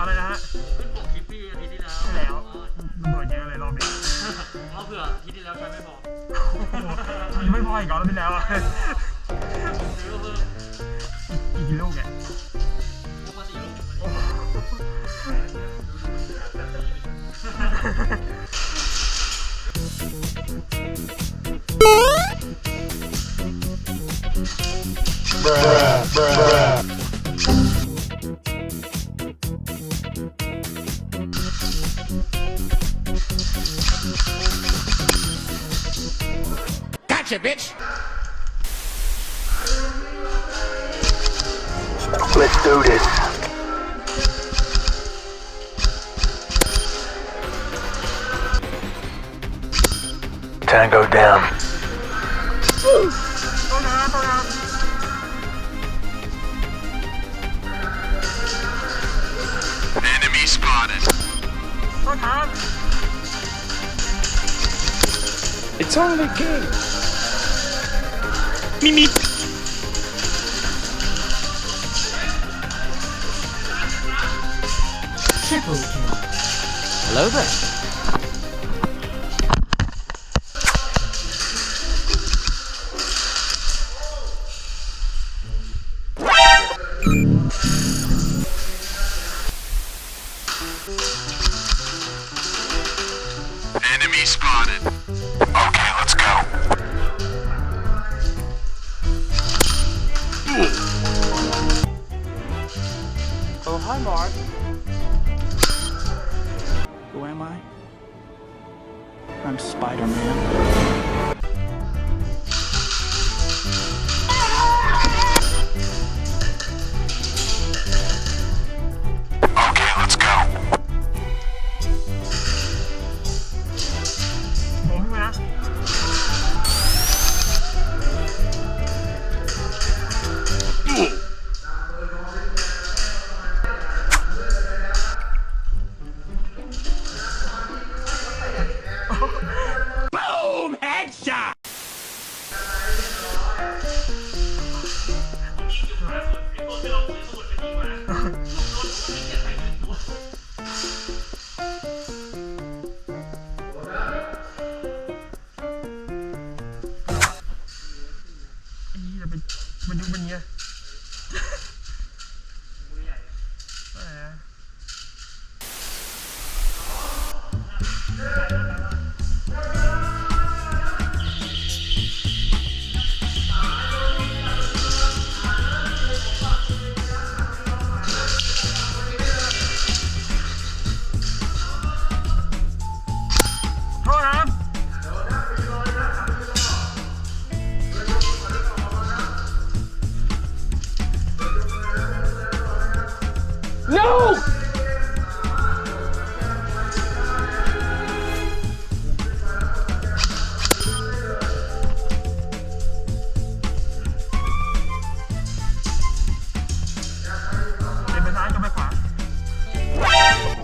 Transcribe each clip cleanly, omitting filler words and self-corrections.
อะไรนะฮะคลิปพี่อาทิตย์ที่แล้วมันโดดเยอะเลยรอบนี้เอาเผื่ออาทิตย์ที่แล้วใช้ไม่พอมันไม่พออีกรอบที่แล้วอ่ะอีกกี่ลูกเนี่ยมา4 ลูกGotcha, bitch. Let's do this. Tango down. Enemy spotted. It's only a game. Mimi. Triple kill. Hello there. Enemy spotted. Okay, let's go. Oh, hi, Mark. Who am I? I'm Spider-Man. Okay, let's go. ผมขึ้นมานะBoom! Headshot! มันยุบมันเงี้ยโทษครับ No!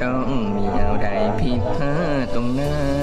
Don't มีอะไรผิดพลาดตรงไหน